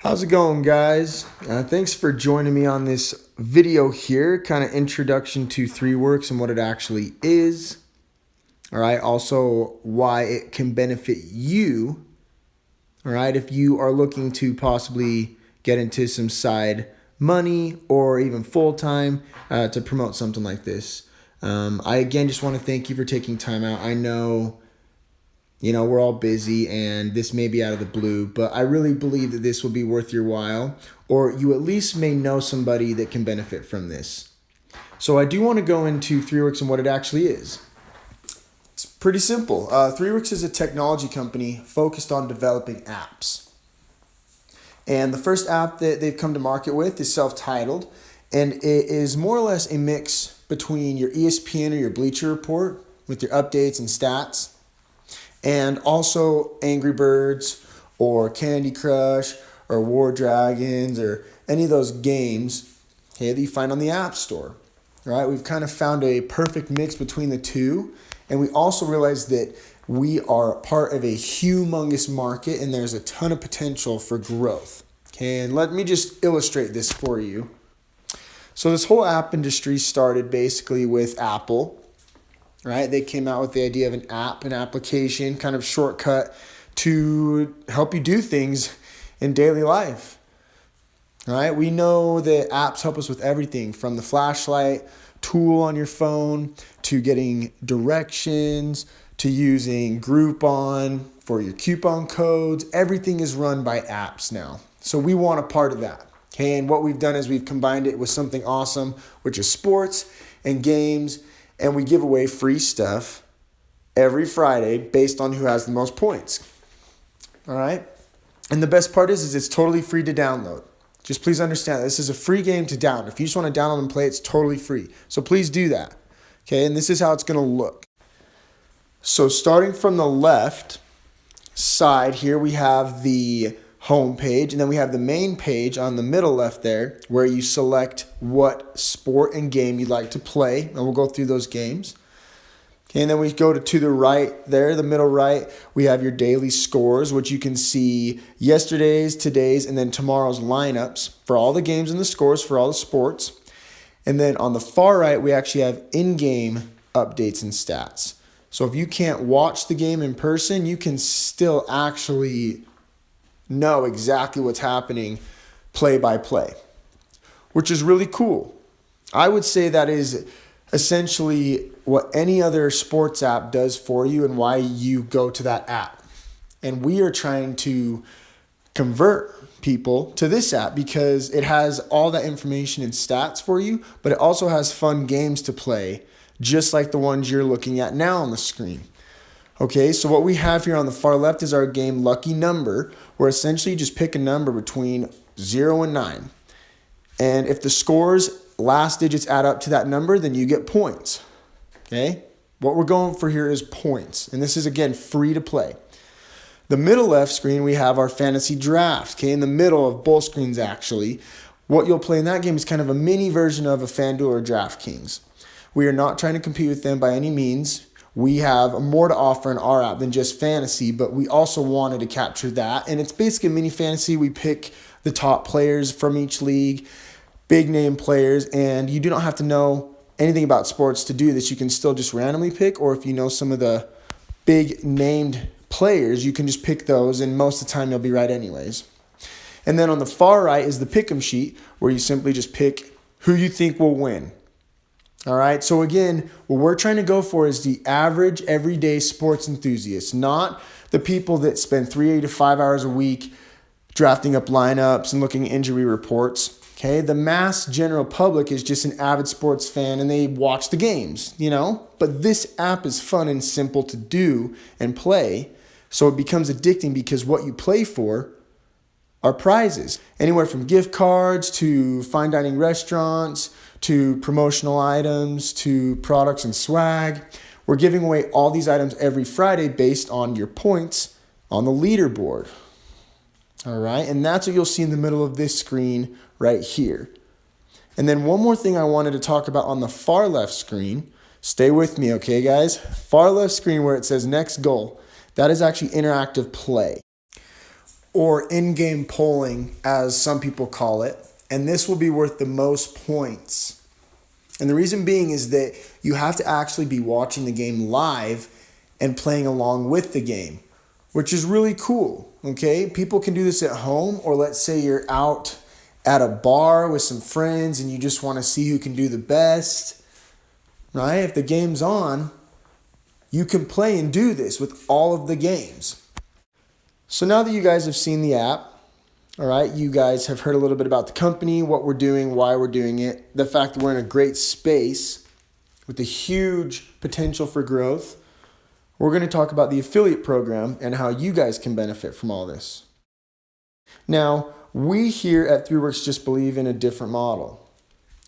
How's it going, guys? Thanks for joining me on this video here, kind of introduction to Worx and what it actually is. All right, also why it can benefit you. All right, if you are looking to possibly get into some side money or even full-time to promote something like this. I again just want to thank you for taking time out. I know we're all busy and this may be out of the blue, but I really believe that this will be worth your while, or you at least may know somebody that can benefit from this. So I do want to go into Worx and what it actually is. It's pretty simple. Worx is a technology company focused on developing apps. And the first app that they've come to market with is self-titled, and it is more or less a mix between your ESPN or your Bleacher Report with your updates and stats, and also Angry Birds or Candy Crush or War Dragons or any of those games that you find on the App Store. Right? We've kind of found a perfect mix between the two, and we also realize that we are part of a humongous market and there's a ton of potential for growth. Okay, and let me just illustrate this for you. So this whole app industry started basically with Apple. Right? They came out with the idea of an app, an application, kind of shortcut to help you do things in daily life. Right? We know that apps help us with everything from the flashlight tool on your phone to getting directions to using Groupon for your coupon codes. Everything is run by apps now. So we want a part of that. Okay? And what we've done is we've combined it with something awesome, which is sports and games. And we give away free stuff every Friday based on who has the most points. All right? And the best part is it's totally free to download. Just please understand, this is a free game to download. If you just want to download and play, it's totally free. So please do that. Okay? And this is how it's going to look. So starting from the left side here, we have the home page, and then we have the main page on the middle left there where you select what sport and game you'd like to play, and we'll go through those games. Okay, and then we go to the right there, the middle right, we have your daily scores, which you can see yesterday's, today's, and then tomorrow's lineups for all the games and the scores for all the sports. And then on the far right, we actually have in-game updates and stats. So if you can't watch the game in person, you can still actually know exactly what's happening play by play, which is really cool. I would say that is essentially what any other sports app does for you and why you go to that app. And we are trying to convert people to this app because it has all that information and stats for you, but it also has fun games to play, just like the ones you're looking at now on the screen. Okay, so what we have here on the far left is our game Lucky Number, where essentially you just pick a number between 0 and 9. And if the score's last digits add up to that number, then you get points. Okay, what we're going for here is points. And this is, again, free to play. The middle left screen, we have our fantasy draft. Okay, in the middle of both screens, actually. What you'll play in that game is kind of a mini version of a FanDuel or DraftKings. We are not trying to compete with them by any means. We have more to offer in our app than just fantasy, but we also wanted to capture that. And it's basically a mini fantasy. We pick the top players from each league, big name players, and you do not have to know anything about sports to do this. You can still just randomly pick, or if you know some of the big named players, you can just pick those, and most of the time you'll be right anyways. And then on the far right is the pick'em sheet, where you simply just pick who you think will win. All right, so again, what we're trying to go for is the average everyday sports enthusiast, not the people that spend 3 to 5 hours a week drafting up lineups and looking at injury reports. Okay, the mass general public is just an avid sports fan and they watch the games, But this app is fun and simple to do and play, so it becomes addicting because what you play for are prizes. Anywhere from gift cards to fine dining restaurants to promotional items, to products and swag. We're giving away all these items every Friday based on your points on the leaderboard. All right, and that's what you'll see in the middle of this screen right here. And then one more thing I wanted to talk about on the far left screen. Stay with me, okay, guys? Far left screen where it says next goal. That is actually interactive play. or in-game polling, as some people call it. And this will be worth the most points. And the reason being is that you have to actually be watching the game live and playing along with the game, which is really cool, okay? People can do this at home, or let's say you're out at a bar with some friends and you just want to see who can do the best, right? If the game's on, you can play and do this with all of the games. So now that you guys have seen the app, all right, you guys have heard a little bit about the company, what we're doing, why we're doing it, the fact that we're in a great space with a huge potential for growth. We're going to talk about the affiliate program and how you guys can benefit from all this. Now, we here at Worx just believe in a different model.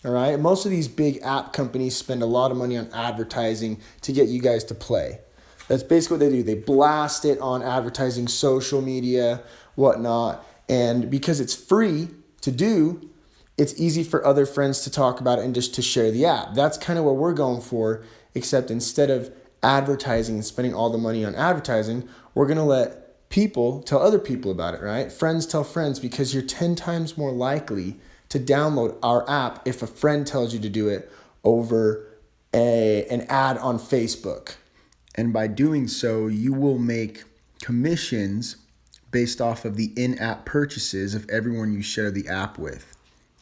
All right, most of these big app companies spend a lot of money on advertising to get you guys to play. That's basically what they do. They blast it on advertising, social media, whatnot. And because it's free to do, it's easy for other friends to talk about it and just to share the app. That's kind of what we're going for, except instead of advertising and spending all the money on advertising, we're going to let people tell other people about it, right? Friends tell friends, because you're 10 times more likely to download our app if a friend tells you to do it over an ad on Facebook. And by doing so, you will make commissions based off of the in-app purchases of everyone you share the app with.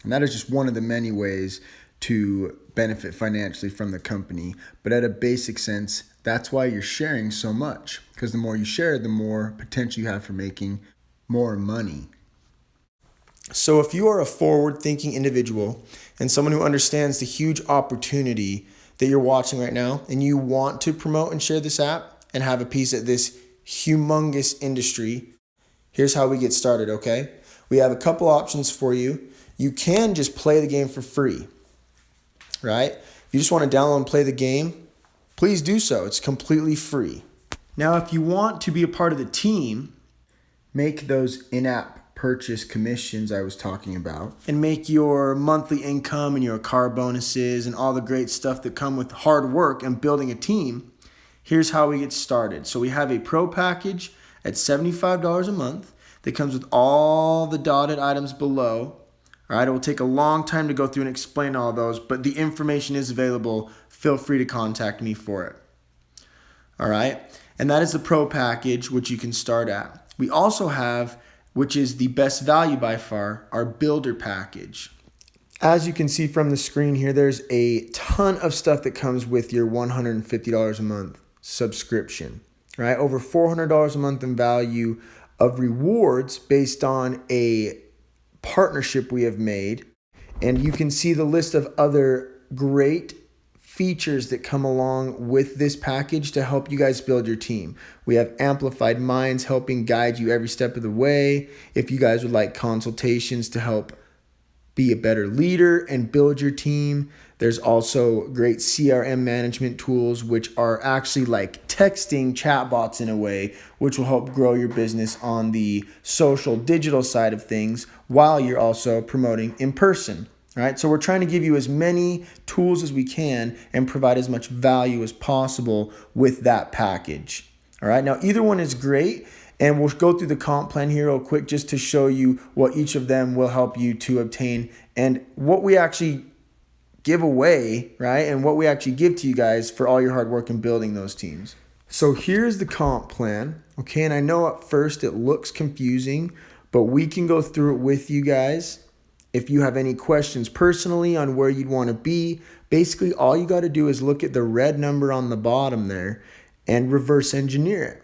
And that is just one of the many ways to benefit financially from the company. But at a basic sense, that's why you're sharing so much, because the more you share, the more potential you have for making more money. So if you are a forward-thinking individual and someone who understands the huge opportunity that you're watching right now, and you want to promote and share this app and have a piece at this humongous industry, here's how we get started, okay? We have a couple options for you. You can just play the game for free, right? If you just want to download and play the game, please do so. It's completely free. Now, if you want to be a part of the team, make those in-app purchase commissions I was talking about, and make your monthly income and your car bonuses and all the great stuff that come with hard work and building a team, here's how we get started. So we have a pro package at $75 a month that comes with all the dotted items below. All right, it will take a long time to go through and explain all those, but the information is available. Feel free to contact me for it. All right, and that is the pro package, which you can start at. We also have, which is the best value by far, our builder package. As you can see from the screen here, there's a ton of stuff that comes with your $150 a month subscription, right? Over $400 a month in value of rewards based on a partnership we have made. And you can see the list of other great features that come along with this package to help you guys build your team. We have amplified minds helping guide you every step of the way. If you guys would like consultations to help be a better leader and build your team, there's also great CRM management tools, which are actually like texting chatbots in a way, which will help grow your business on the social digital side of things while you're also promoting in person. All right, so we're trying to give you as many tools as we can and provide as much value as possible with that package. All right, now either one is great, and we'll go through the comp plan here real quick just to show you what each of them will help you to obtain and what we actually give away, right? And what we actually give to you guys for all your hard work in building those teams. So here's the comp plan, okay? And I know at first it looks confusing, but we can go through it with you guys. If you have any questions personally on where you'd want to be, basically all you got to do is look at the red number on the bottom there and reverse engineer it,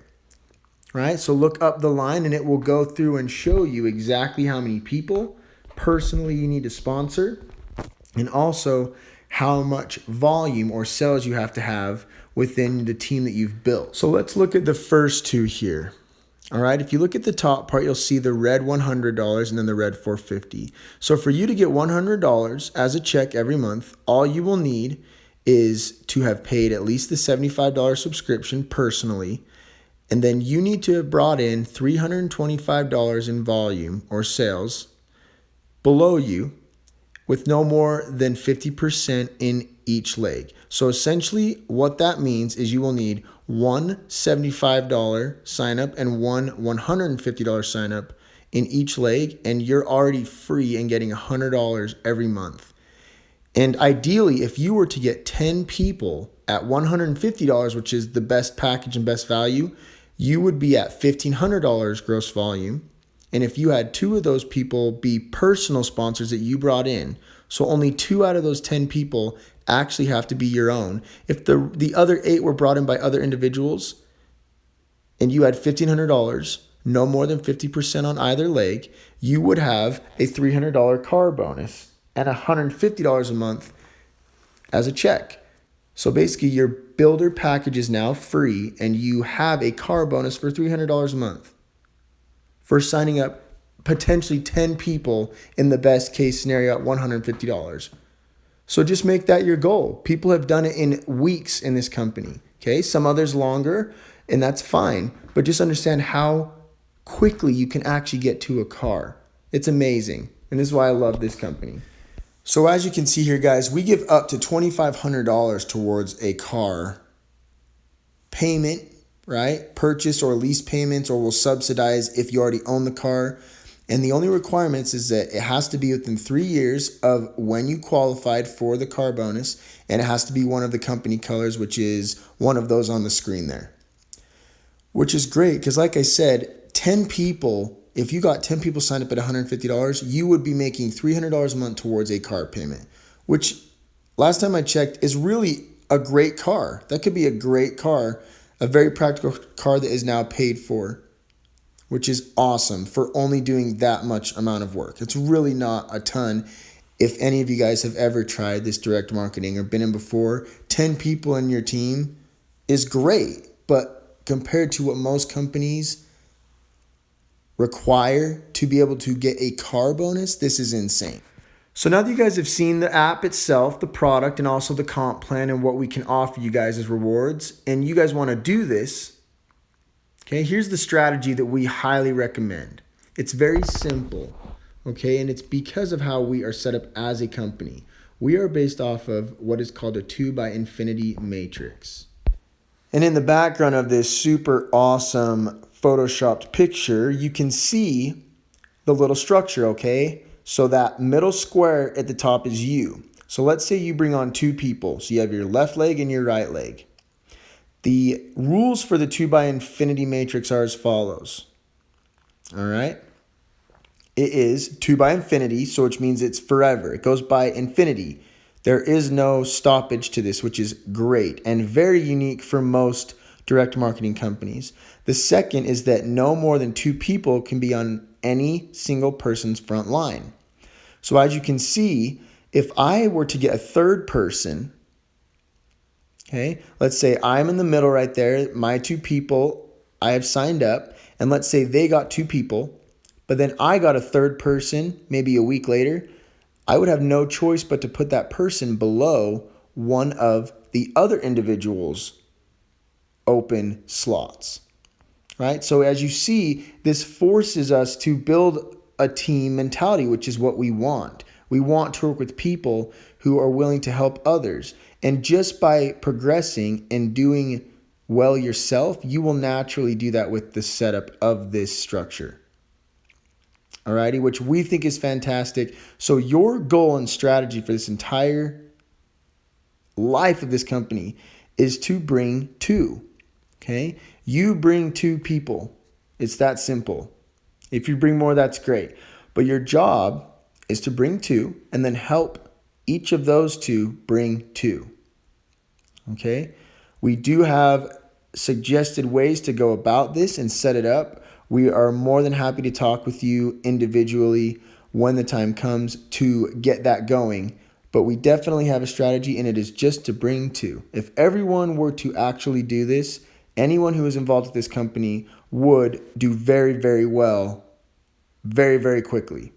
right? So look up the line and it will go through and show you exactly how many people personally you need to sponsor and also how much volume or sales you have to have within the team that you've built. So let's look at the first two here. All right, if you look at the top part, you'll see the red $100 and then the red $450. So for you to get $100 as a check every month, all you will need is to have paid at least the $75 subscription personally, and then you need to have brought in $325 in volume or sales below you with no more than 50% in each leg. So essentially what that means is you will need one $75 sign up and one $150 sign up in each leg, and you're already free and getting $100 every month. And ideally, if you were to get 10 people at $150, which is the best package and best value, you would be at $1,500 gross volume. And if you had 2 of those people be personal sponsors that you brought in, so only 2 out of those 10 people actually have to be your own. If the other 8 were brought in by other individuals and you had $1,500, no more than 50% on either leg, you would have a $300 car bonus and $150 a month as a check. So basically your builder package is now free and you have a car bonus for $300 a month for signing up potentially 10 people in the best case scenario at $150. So just make that your goal. People have done it in weeks in this company. Okay, some others longer, and that's fine. But just understand how quickly you can actually get to a car. It's amazing. And this is why I love this company. So as you can see here, guys, we give up to $2,500 towards a car payment, right? Purchase or lease payments, or we'll subsidize if you already own the car. And the only requirements is that it has to be within 3 years of when you qualified for the car bonus, and it has to be one of the company colors, which is one of those on the screen there. Which is great because, like I said, 10 people, if you got 10 people signed up at $150, you would be making $300 a month towards a car payment, which last time I checked is really a great car. That could be a great car, a very practical car that is now paid for, which is awesome for only doing that much amount of work. It's really not a ton. If any of you guys have ever tried this direct marketing or been in before, 10 people in your team is great, but compared to what most companies require to be able to get a car bonus, this is insane. So now that you guys have seen the app itself, the product, and also the comp plan and what we can offer you guys as rewards, and you guys want to do this, okay, here's the strategy that we highly recommend. It's very simple, okay, and it's because of how we are set up as a company. We are based off of what is called a 2 by infinity matrix. And in the background of this super awesome photoshopped picture, you can see the little structure, okay? So that middle square at the top is you. So let's say you bring on 2 people. So you have your left leg and your right leg. The rules for the 2 by infinity matrix are as follows. All right? It is 2 by infinity, so which means it's forever. It goes by infinity. There is no stoppage to this, which is great and very unique for most direct marketing companies. The second is that no more than 2 people can be on any single person's front line. So as you can see, if I were to get a third person, okay, let's say I'm in the middle right there, my 2 people I have signed up, and let's say they got 2 people, but then I got a third person maybe a week later, I would have no choice but to put that person below one of the other individuals' open slots, right? So as you see, this forces us to build a team mentality, which is what we want. We want to work with people who are willing to help others. And just by progressing and doing well yourself, you will naturally do that with the setup of this structure. Alrighty, which we think is fantastic. So your goal and strategy for this entire life of this company is to bring 2. Okay? You bring 2 people. It's that simple. If you bring more, that's great. But your job is to bring 2 and then help each of those 2 bring 2. Okay? We do have suggested ways to go about this and set it up. We are more than happy to talk with you individually when the time comes to get that going. But we definitely have a strategy, and it is just to bring 2. If everyone were to actually do this, anyone who is involved with this company would do very, very well, very, very quickly.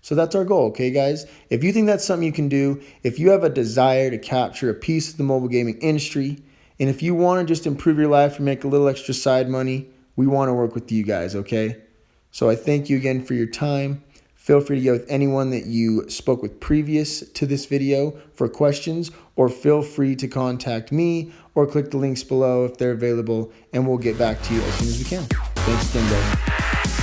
So that's our goal, okay, guys? If you think that's something you can do, if you have a desire to capture a piece of the mobile gaming industry, and if you want to just improve your life and make a little extra side money, we want to work with you guys, okay? So I thank you again for your time. Feel free to get with anyone that you spoke with previous to this video for questions, or feel free to contact me or click the links below if they're available, and we'll get back to you as soon as we can. Thanks again, guys.